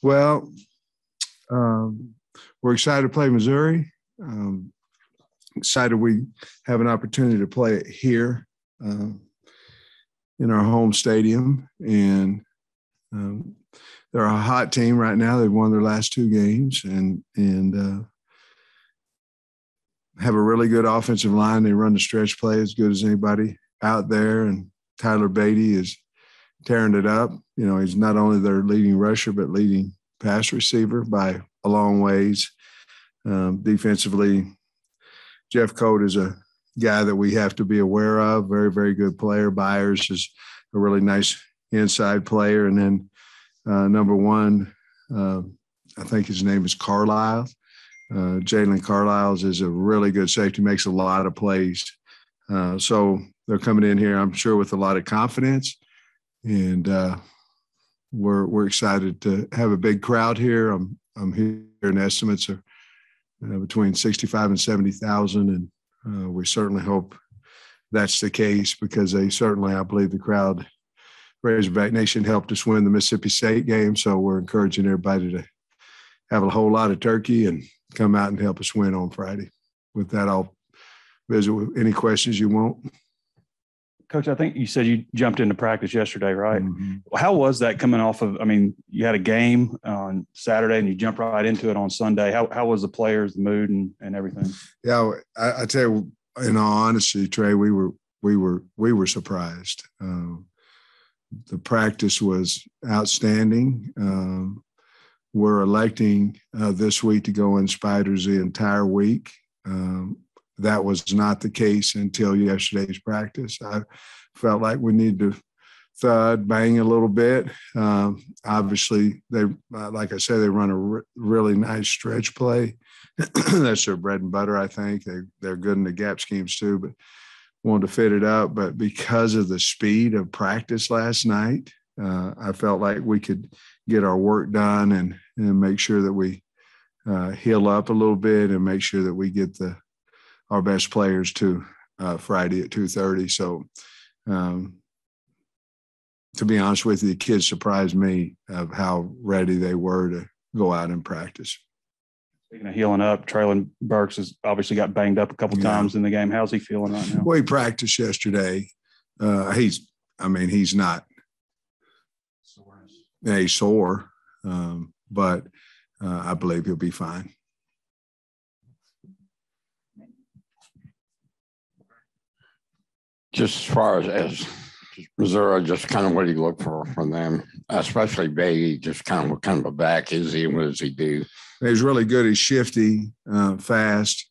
Well, we're excited to play Missouri. Excited we have an opportunity to play it here in our home stadium. And they're a hot team right now. They've won their last 2 games and have a really good offensive line. They run the stretch play as good as anybody out there. And Tyler Beatty is tearing it up. You know, he's not only their leading rusher, but leading pass receiver by a long ways. Defensively, Jeff Cote is a guy that we have to be aware of. Very, very good player. Byers is a really nice inside player. And then number 1, I think his name is Carlisle. Jalen Carlisle is a really good safety, makes a lot of plays. So they're coming in here, I'm sure, with a lot of confidence. And we're excited to have a big crowd here. I'm hearing estimates are between 65 and 70,000, and we certainly hope that's the case because they certainly, I believe, the crowd, Razorback Nation, helped us win the Mississippi State game. So we're encouraging everybody to have a whole lot of turkey and come out and help us win on Friday. With that, I'll visit with any questions you want. Coach, I think you said you jumped into practice yesterday, right? Mm-hmm. How was that coming off of, I mean, you had a game on Saturday and you jumped right into it on Sunday. How was the players, the mood and everything? Yeah, I tell you, in all honesty, Trey, we were surprised. The practice was outstanding. We're electing this week to go in spiders the entire week. That was not the case until yesterday's practice. I felt like we needed to thud, bang a little bit. Obviously, they, like I said, they run a really nice stretch play. That's their bread and butter, I think. They're good in the gap schemes too, but wanted to fit it up. But because of the speed of practice last night, I felt like we could get our work done and make sure that we heal up a little bit and make sure that we get our best players to Friday at 2:30. So to be honest with you, the kids surprised me of how ready they were to go out and practice. Speaking of healing up, Traylon Burks has obviously got banged up a couple times in the game. How's he feeling right now? Well, he practiced yesterday. He's not sore, but I believe he'll be fine. Just as far as Missouri, just kind of what do you look for from them, especially Beatty, just kind of what kind of a back is he and what does he do? He's really good. He's shifty, fast,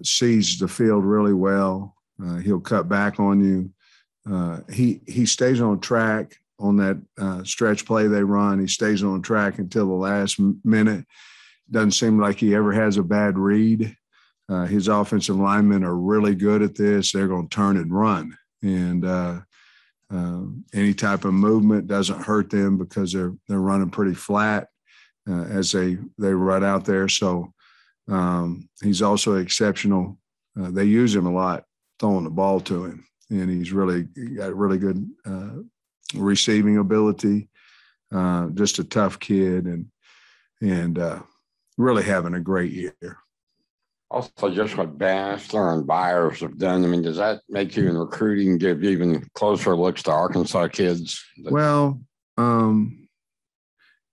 sees the field really well. He'll cut back on you. He stays on track on that stretch play they run. He stays on track until the last minute. Doesn't seem like he ever has a bad read. His offensive linemen are really good at this. They're going to turn and run. And any type of movement doesn't hurt them because they're running pretty flat as they run out there. So he's also exceptional. They use him a lot, throwing the ball to him. And he's got really good receiving ability, just a tough kid and really having a great year. Also, just what Bastler and Byers have done, I mean, does that make you in recruiting give even closer looks to Arkansas kids? Well,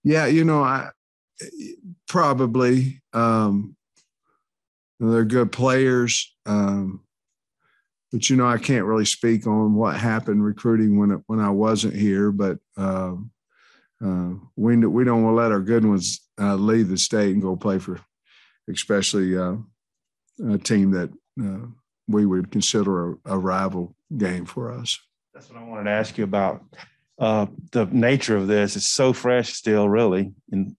yeah, I probably they're good players, but I can't really speak on what happened recruiting when I wasn't here. But we don't want to let our good ones leave the state and go play for, especially a team that we would consider a rival game for us. That's what I wanted to ask you about. The nature of this is so fresh still, really. And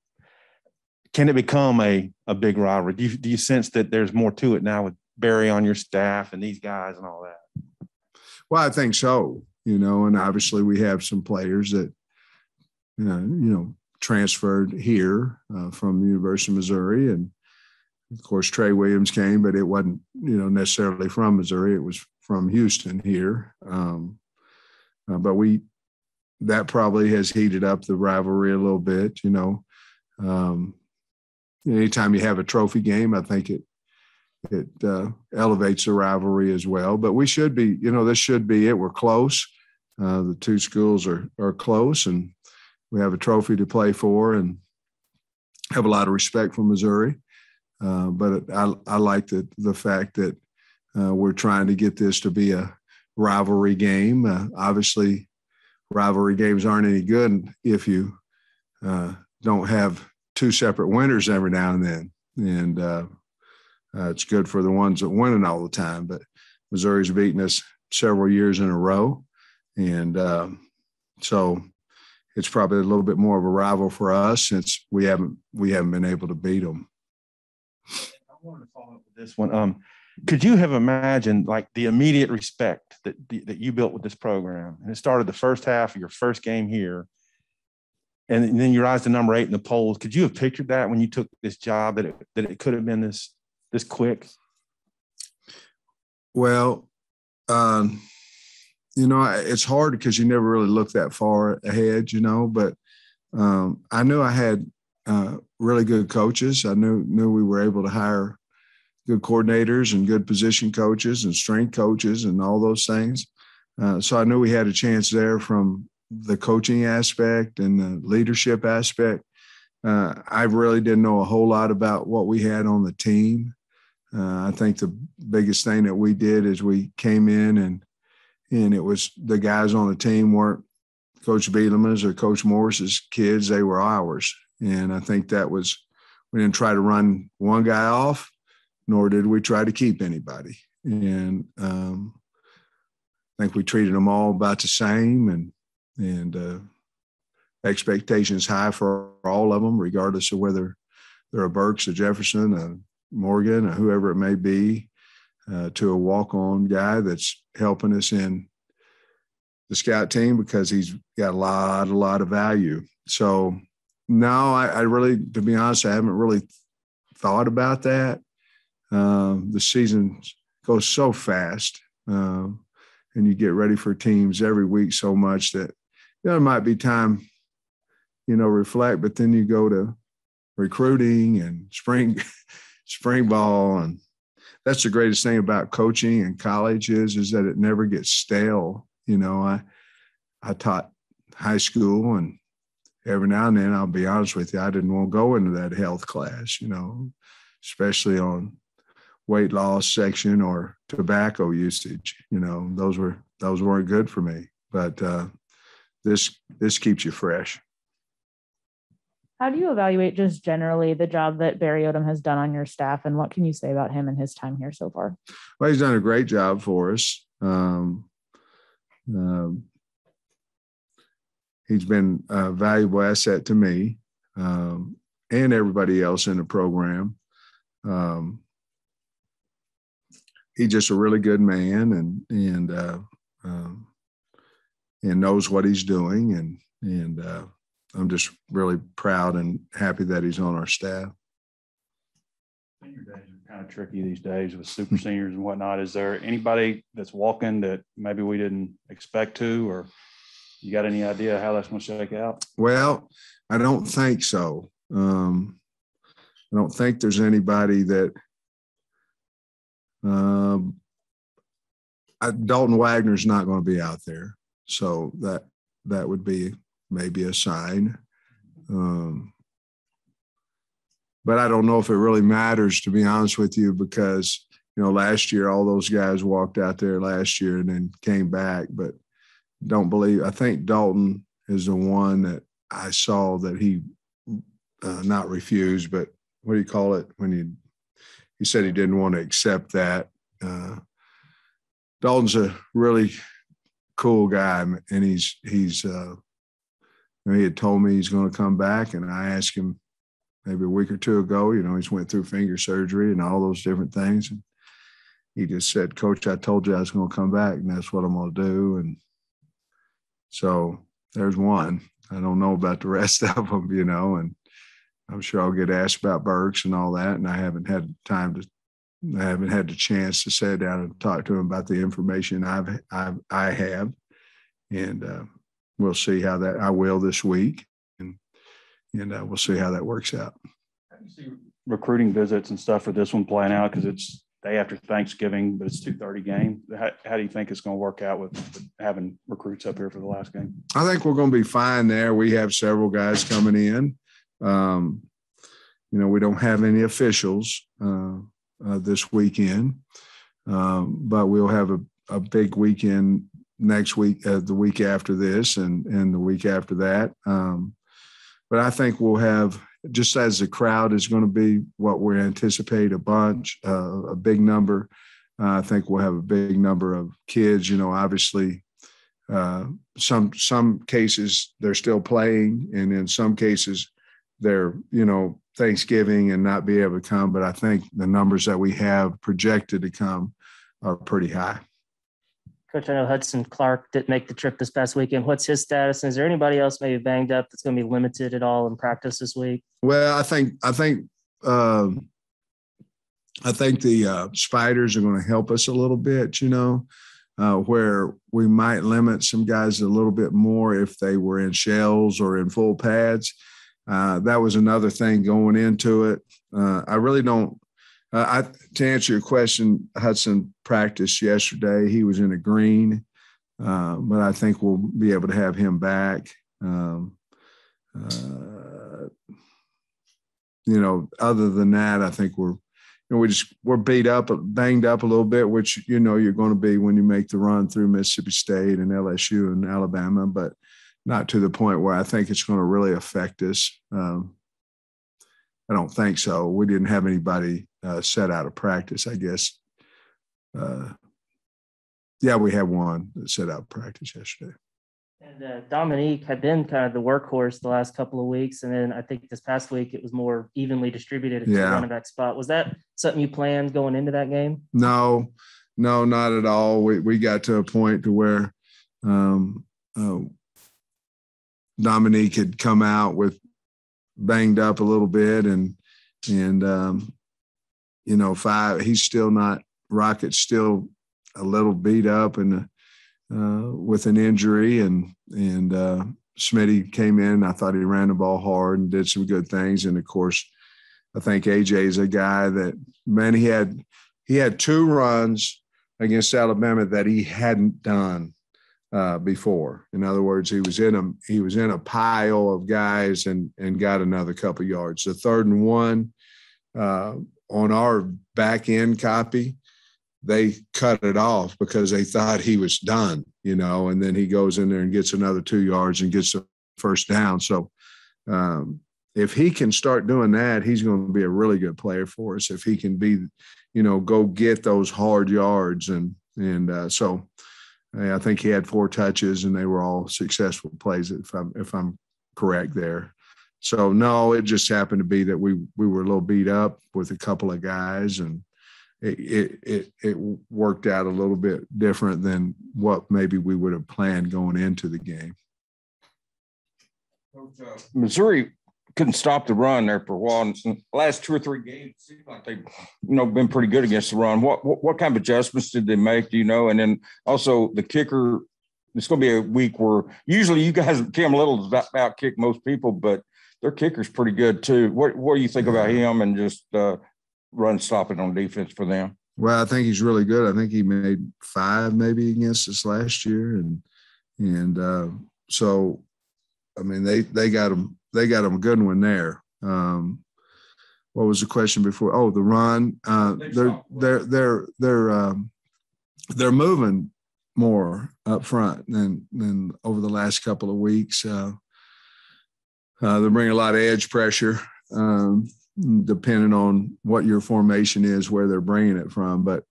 can it become a big rivalry? Do you sense that there's more to it now with Barry on your staff and these guys and all that? Well, I think so, and obviously we have some players that, transferred here from the University of Missouri. And of course, Trey Williams came, but it wasn't, necessarily from Missouri. It was from Houston here. But that probably has heated up the rivalry a little bit. anytime you have a trophy game, I think it elevates the rivalry as well. But we should be, this should be it. We're close. The two schools are close, and we have a trophy to play for, and have a lot of respect for Missouri. But I like the fact that we're trying to get this to be a rivalry game. Obviously, rivalry games aren't any good if you don't have two separate winners every now and then. And it's good for the ones that winning all the time. But Missouri's beaten us several years in a row. And so it's probably a little bit more of a rival for us since we haven't been able to beat them. I wanted to follow up with this one. Could you have imagined like the immediate respect that you built with this program? And it started the first half of your first game here, and then you rise to number 8 in the polls. Could you have pictured that when you took this job, that it could have been this quick? Well, it's hard because you never really look that far ahead, but I knew I had really good coaches. I knew we were able to hire good coordinators and good position coaches and strength coaches and all those things. So I knew we had a chance there from the coaching aspect and the leadership aspect. I really didn't know a whole lot about what we had on the team. I think the biggest thing that we did is we came in and it was the guys on the team weren't Coach Bielema's or Coach Morris's kids. They were ours. And I think that was, we didn't try to run one guy off, nor did we try to keep anybody. And I think we treated them all about the same, and expectations high for all of them, regardless of whether they're a Burks, a Jefferson, a Morgan, or whoever it may be, to a walk-on guy that's helping us in the scout team because he's got a lot of value. So no, I really, to be honest, I haven't really thought about that. The season goes so fast, and you get ready for teams every week so much that there might be time, reflect, but then you go to recruiting and spring ball, and that's the greatest thing about coaching in college is that it never gets stale. I taught high school, and every now and then, I'll be honest with you, I didn't want to go into that health class, especially on weight loss section or tobacco usage. Those weren't good for me. But this keeps you fresh. How do you evaluate just generally the job that Barry Odom has done on your staff, and what can you say about him and his time here so far? Well, he's done a great job for us. He's been a valuable asset to me and everybody else in the program. He's just a really good man and knows what he's doing, and I'm just really proud and happy that he's on our staff. Senior days are kind of tricky these days with super seniors and whatnot. Is there anybody that's walking that maybe we didn't expect to, or you got any idea how that's going to shake out? Well, I don't think so. I don't think there's anybody that Dalton Wagner's not going to be out there. So that would be maybe a sign. But I don't know if it really matters, to be honest with you, because, last year, all those guys walked out there last year and then came back. But I think Dalton is the one that I saw that he not refused, but what do you call it? When he said he didn't want to accept that. Dalton's a really cool guy, and he had told me he's going to come back, and I asked him maybe a week or two ago, he's went through finger surgery and all those different things. And he just said, Coach, I told you I was going to come back, and that's what I'm going to do. And so there's one. I don't know about the rest of them, and I'm sure I'll get asked about Burks and all that. And I haven't had the chance to sit down and talk to him about the information I have. And we'll see how that I will this week. And we'll see how that works out. How do you see recruiting visits and stuff for this one playing out? Because it's day after Thanksgiving, but it's 2:30 game. How do you think it's going to work out with having recruits up here for the last game? I think we're going to be fine there. We have several guys coming in. We don't have any officials this weekend, but we'll have a big weekend next week, the week after this, and the week after that. But I think we'll have, just as the crowd is going to be what we anticipate, a big number. I think we'll have a big number of kids. Obviously, some cases they're still playing, and in some cases they're Thanksgiving and not be able to come. But I think the numbers that we have projected to come are pretty high. Coach, I know Hudson Clark didn't make the trip this past weekend. What's his status? And is there anybody else maybe banged up that's going to be limited at all in practice this week? Well, I think the Spiders are going to help us a little bit, where we might limit some guys a little bit more if they were in shells or in full pads. That was another thing going into it. I really don't. To answer your question, Hudson practiced yesterday. He was in a green, but I think we'll be able to have him back. Other than that, I think we're beat up, banged up a little bit, which you're going to be when you make the run through Mississippi State and LSU and Alabama, but not to the point where I think it's going to really affect us. I don't think so. We didn't have anybody set out of practice, I guess. We had one that set out practice yesterday. And Dominique had been kind of the workhorse the last couple of weeks. And then I think this past week it was more evenly distributed at the running back spot. Was that something you planned going into that game? No, not at all. We got to a point to where Dominique had come out with banged up a little bit and he's still not, Rocket's still a little beat up and with an injury and Smitty came in. I thought he ran the ball hard and did some good things. And of course, I think AJ is a guy that, man, he had 2 runs against Alabama that he hadn't done before. In other words, he was in a pile of guys and got another couple yards. The 3rd and 1 on our back end copy, they cut it off because they thought he was done, and then he goes in there and gets another 2 yards and gets the first down. So if he can start doing that, he's going to be a really good player for us. If he can be, go get those hard yards. So I think he had 4 touches and they were all successful plays, if I'm correct there. So no, it just happened to be that we were a little beat up with a couple of guys, and it worked out a little bit different than what maybe we would have planned going into the game. Missouri couldn't stop the run there for a while. In the last 2 or 3 games, it seems like they've been pretty good against the run. What kind of adjustments did they make? Do you know? And then also the kicker. It's going to be a week where usually you guys, Kim Little, about kick most people, but their kicker's pretty good too. What do you think about him and just run stopping on defense for them? Well, I think he's really good. I think he made 5 maybe against us last year, and so I mean they got him a good one there. What was the question before? Oh, the run. They're moving more up front than over the last couple of weeks. They're bringing a lot of edge pressure, depending on what your formation is, where they're bringing it from. But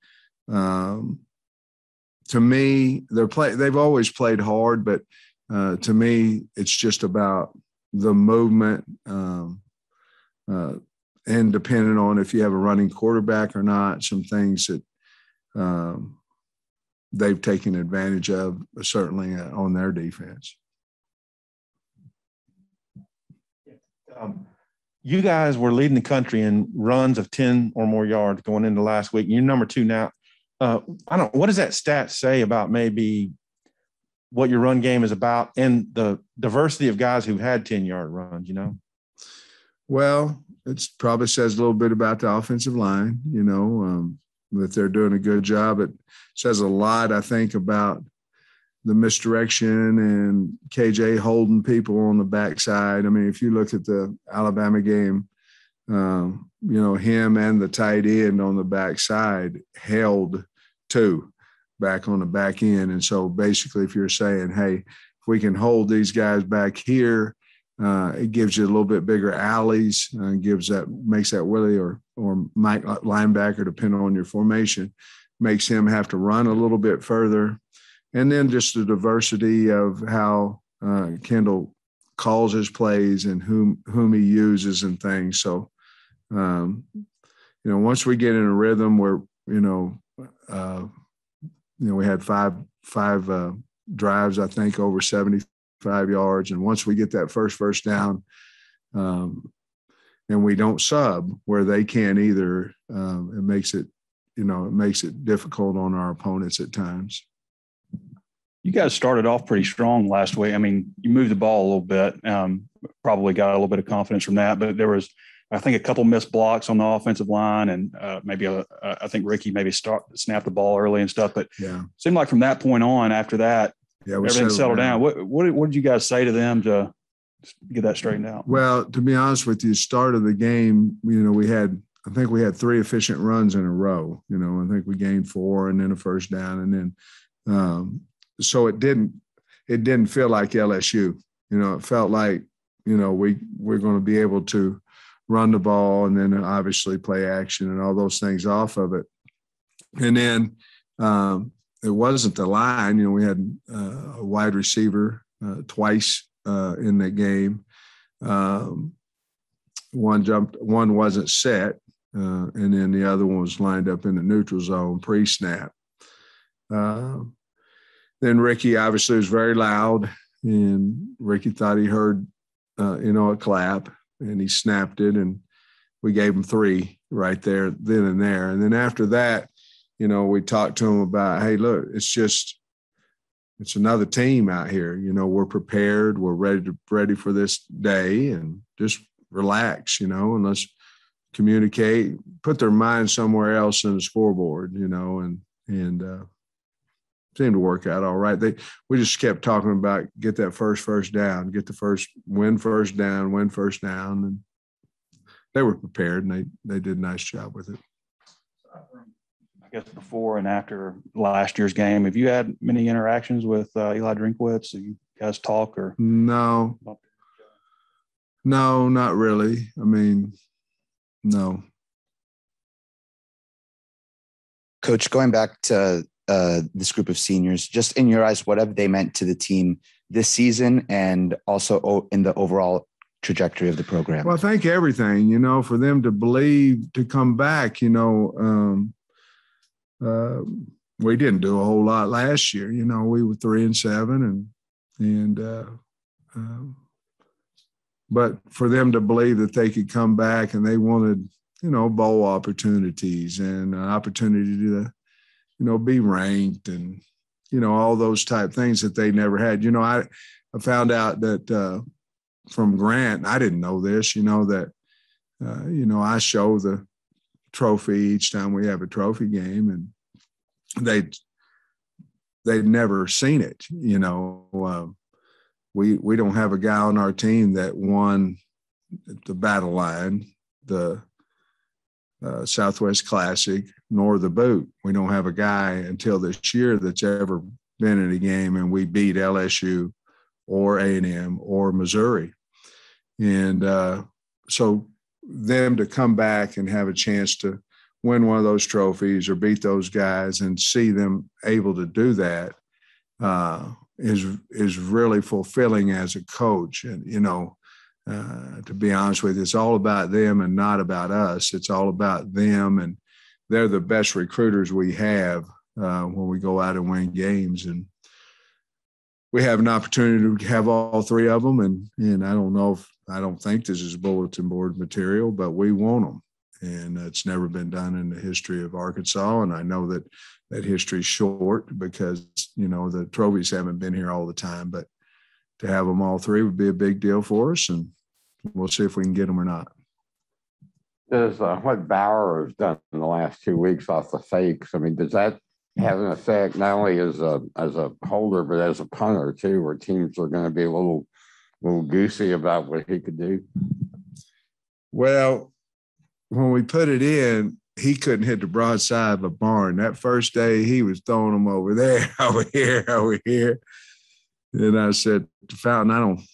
to me, they've always played hard, but to me, it's just about the movement and depending on if you have a running quarterback or not, some things that they've taken advantage of, certainly on their defense. You guys were leading the country in runs of 10 or more yards going into last week. You're number 2 now. What does that stat say about maybe what your run game is about and the diversity of guys who've had 10-yard runs, Well, it probably says a little bit about the offensive line, that they're doing a good job. It says a lot, I think, about the misdirection and KJ holding people on the backside. I mean, if you look at the Alabama game, him and the tight end on the backside held two back on the back end. And so basically, if you're saying, hey, if we can hold these guys back here, it gives you a little bit bigger alleys, makes that Willie or Mike linebacker, depending on your formation, makes him have to run a little bit further. And then just the diversity of how Kendall calls his plays and whom he uses and things. So, once we get in a rhythm where, we had five drives, I think, over 75 yards. And once we get that first down, and we don't sub where they can't either, it makes it difficult on our opponents at times. You guys started off pretty strong last week. I mean, you moved the ball a little bit, probably got a little bit of confidence from that, but there was, I think, a couple missed blocks on the offensive line, and I think Ricky maybe snapped the ball early and stuff. But it seemed like from that point on, after that, everything settled down. What did you guys say to them to get that straightened out? Well, to be honest with you, start of the game, we had 3 efficient runs in a row. I think we gained 4 and then a first down, and then so it didn't feel like LSU. It felt like we're going to be able to run the ball and then obviously play action and all those things off of it. And then it wasn't the line. We had a wide receiver twice in the game. One wasn't set, and then the other one was lined up in the neutral zone pre-snap. Then Ricky obviously was very loud, and Ricky thought he heard, a clap, and he snapped it, and we gave him 3 right there, then and there. And then after that, we talked to him about, hey, look, it's another team out here. We're prepared. We're ready for this day, and just relax, and let's communicate, put their mind somewhere else in the scoreboard, and seemed to work out all right. We just kept talking about get that first down, win first down, and they were prepared, and they did a nice job with it. I guess before and after last year's game, have you had many interactions with Eli Drinkwitz? Do you guys talk or? No, not really. I mean, no. Coach, going back to this group of seniors, just in your eyes, what have they meant to the team this season and also in the overall trajectory of the program? Well, I think everything, for them to believe, to come back, we didn't do a whole lot last year. We were 3-7 but for them to believe that they could come back and they wanted, bowl opportunities and an opportunity to, be ranked and, all those type things that they never had. I found out that from Grant, I didn't know this, that, I show the trophy each time we have a trophy game, and they'd never seen it. We don't have a guy on our team that won the Battle Line, the Southwest Classic, nor the Boot. We don't have a guy until this year that's ever been in a game and we beat LSU or A&M or Missouri. And so them to come back and have a chance to win one of those trophies or beat those guys and see them able to do that is really fulfilling as a coach. And, to be honest with you, it's all about them and not about us. It's all about them, and they're the best recruiters we have when we go out and win games. And we have an opportunity to have all 3 of them. And I don't think this is bulletin board material, but we want them. And it's never been done in the history of Arkansas. And I know that history is short because, the trophies haven't been here all the time. But to have them all 3 would be a big deal for us. And we'll see if we can get them or not. Does what Bauer has done in the last 2 weeks off the fakes? I mean, does that have an effect not only as a holder but as a punter too, where teams are going to be a little goosey about what he could do? Well, when we put it in, he couldn't hit the broadside of a barn. That first day, he was throwing them over there, over here. And I said to Fountain,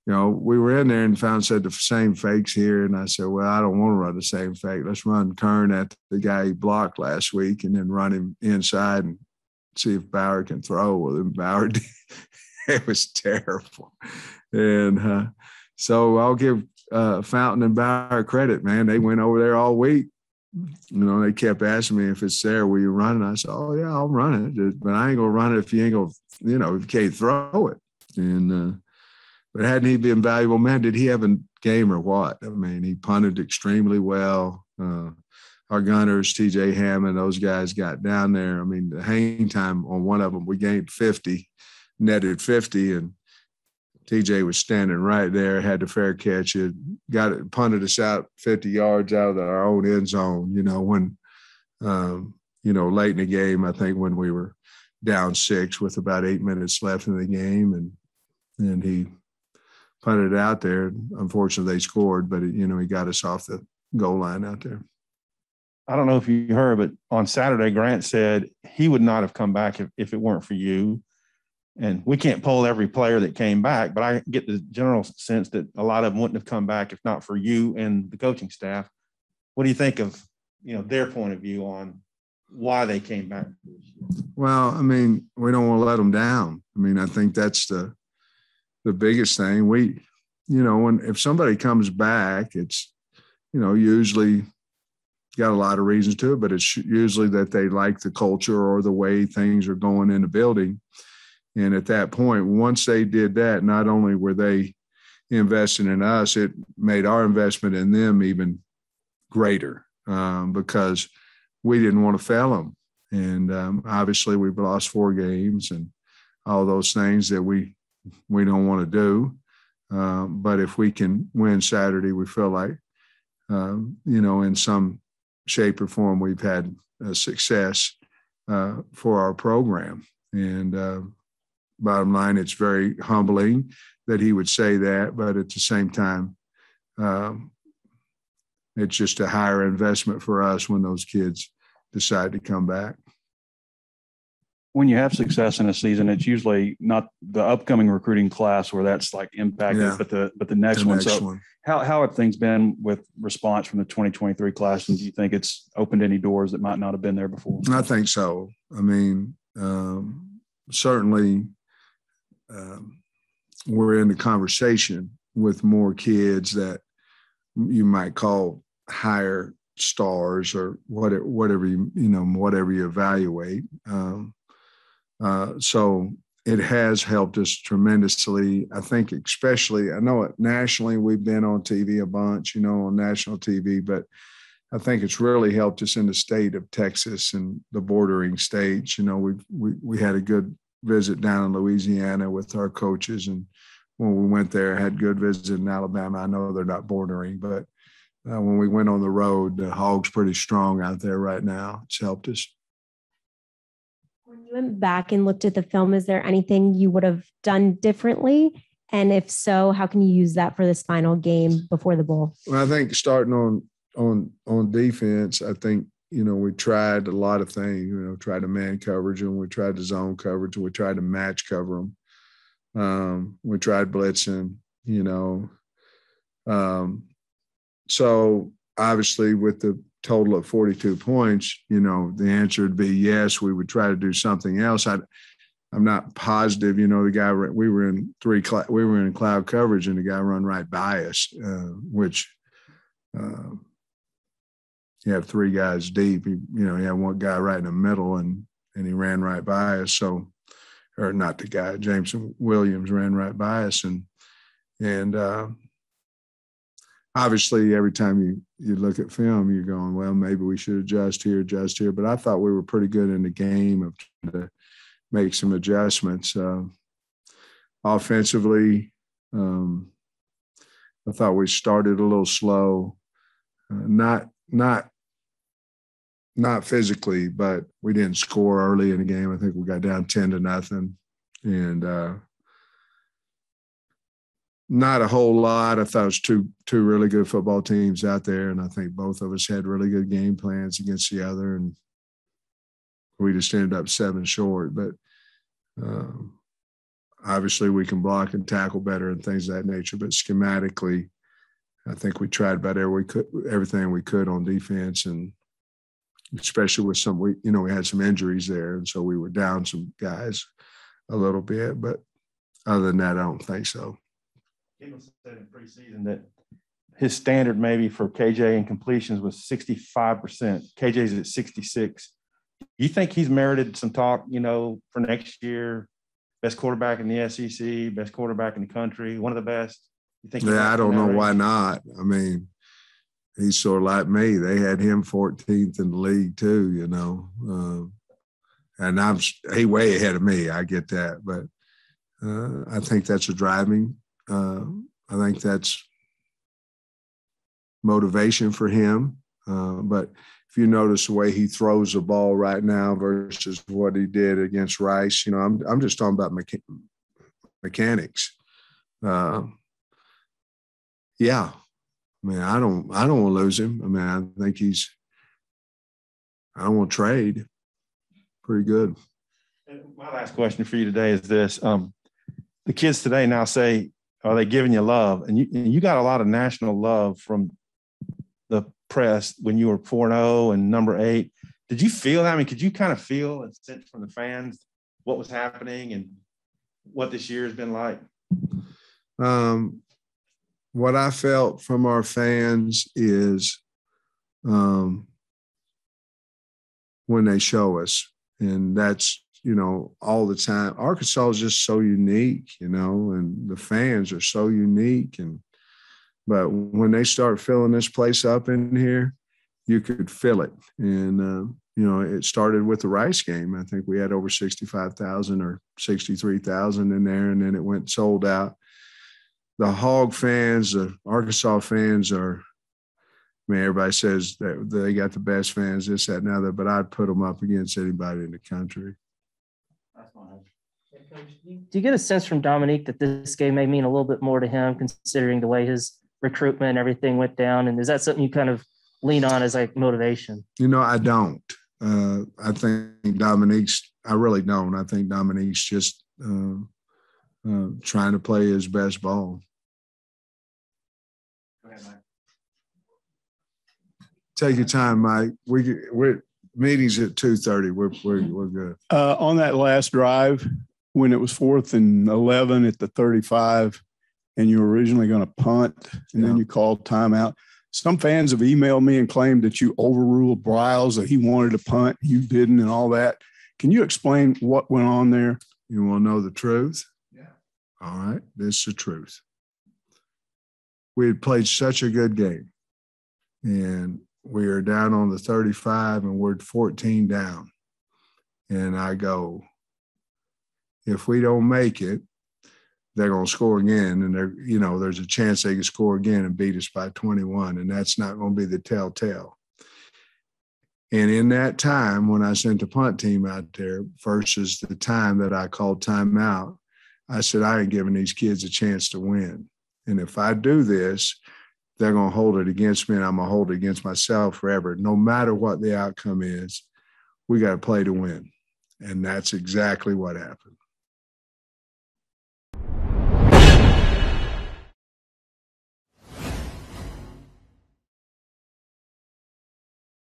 we were in there and Fountain said the same fakes here. And I said, well, I don't want to run the same fake. Let's run Kern at the guy he blocked last week and then run him inside and see if Bauer can throw. Well, then Bauer did. It was terrible. And so I'll give Fountain and Bauer credit, man. They went over there all week. They kept asking me if it's there, will you run it? I said, oh, yeah, I'll run it. But I ain't going to run it if you ain't going to, if you can't throw it. And but hadn't he been valuable, man? Did he have a game or what? I mean, he punted extremely well. Our gunners, TJ Hammond, those guys got down there. I mean, the hang time on one of them, we gained 50, netted 50, and TJ was standing right there, had the fair catch. It got it, punted us out 50 yards out of our own end zone, when, late in the game, I think when we were down 6 with about 8 minutes left in the game, and he punted it out there. Unfortunately, they scored, but, he got us off the goal line out there. I don't know if you heard, but on Saturday, Grant said he would not have come back if it weren't for you. And we can't poll every player that came back, but I get the general sense that a lot of them wouldn't have come back if not for you and the coaching staff. What do you think of, their point of view on why they came back? Well, I mean, we don't want to let them down. I mean, I think that's the biggest thing. If somebody comes back, it's, usually got a lot of reasons to it, but it's usually that they like the culture or the way things are going in the building. And at that point, once they did that, not only were they investing in us, it made our investment in them even greater because we didn't want to fail them. And obviously we've lost 4 games and all those things that we don't want to do. But if we can win Saturday, we feel like, in some shape or form, we've had success for our program. And bottom line, it's very humbling that he would say that, but at the same time, it's just a higher investment for us when those kids decide to come back. When you have success in a season, it's usually not the upcoming recruiting class where that's like impacted, but the next one. So how have things been with response from the 2023 class? And do you think it's opened any doors that might not have been there before? I think so. I mean, certainly we're in the conversation with more kids that you might call higher stars or whatever you evaluate. So it has helped us tremendously. I think especially, I know it nationally, we've been on TV a bunch, on national TV, but I think it's really helped us in the state of Texas and the bordering states. We had a good visit down in Louisiana with our coaches. And when we went there, had good visit in Alabama. I know they're not bordering, but when we went on the road, the Hogs pretty strong out there right now. It's helped us. When you went back and looked at the film, is there anything you would have done differently? And if so, how can you use that for this final game before the bowl? Well, I think starting on defense, I think, we tried a lot of things, tried to man coverage and we tried to zone coverage and we tried to match cover them. We tried blitzing, so obviously with the total of 42 points, the answer would be yes, we would try to do something else. I'm not positive, the guy, we were in cloud coverage and the guy run right by us, which you have 3 guys deep. You had one guy right in the middle and he ran right by us. So, or not the guy, Jameson Williams ran right by us. And obviously every time you look at film, you're going, well, maybe we should adjust here. But I thought we were pretty good in the game of trying to make some adjustments. Offensively, I thought we started a little slow. not physically, but we didn't score early in the game. I think we got down 10-0, and not a whole lot. I thought it was two really good football teams out there, and I think both of us had really good game plans against the other, and we just ended up 7 short. But obviously we can block and tackle better and things of that nature. But schematically, I think we tried about everything we could on defense, and especially with we had some injuries there, and so we were down some guys a little bit. But other than that, I don't think so. People said in preseason that his standard maybe for KJ in completions was 65%. KJ's at 66. You think he's merited some talk, for next year? Best quarterback in the SEC, best quarterback in the country, one of the best? You think? Yeah, I don't know why not. I mean, he's sort of like me. They had him 14th in the league too, and he way ahead of me. I get that, but I think that's a driving. I think that's motivation for him. But if you notice the way he throws the ball right now versus what he did against Rice, I'm just talking about mechanics. Yeah. I mean, I don't want to lose him. I mean, I think I don't want to trade. Pretty good. My last question for you today is this. The kids today now say, are they giving you love? And you got a lot of national love from the press when you were 4-0 and number 8. Did you feel that? I mean, could you kind of feel and sense from the fans what was happening and what this year has been like? What I felt from our fans is when they show us, and that's, all the time. Arkansas is just so unique, and the fans are so unique. But when they start filling this place up in here, you could feel it. And, it started with the Rice game. I think we had over 65,000 or 63,000 in there, and then it went sold out. The Hog fans, the Arkansas fans everybody says that they got the best fans, this, that, and other, but I'd put them up against anybody in the country. Do you get a sense from Dominique that this game may mean a little bit more to him, considering the way his recruitment and everything went down? And is that something you kind of lean on as like motivation? I don't. I think Dominique's – I really don't. I think Dominique's just trying to play his best ball. Go ahead, Mike. Take your time, Mike. We're meetings at 2:30. We're good. On that last drive, when it was 4th and 11 at the 35, and you were originally going to punt, and then you called timeout. Some fans have emailed me and claimed that you overruled Briles, that he wanted to punt, you didn't, and all that. Can you explain what went on there? You want to know the truth? Yeah. All right. This is the truth. We had played such a good game, and we are down on the 35, and we're 14 down. And I go, if we don't make it, they're going to score again. And there's a chance they can score again and beat us by 21. And that's not going to be the telltale. And in that time, when I sent the punt team out there versus the time that I called timeout, I said, I ain't giving these kids a chance to win. And if I do this, they're going to hold it against me, and I'm going to hold it against myself forever. No matter what the outcome is, we got to play to win. And that's exactly what happened.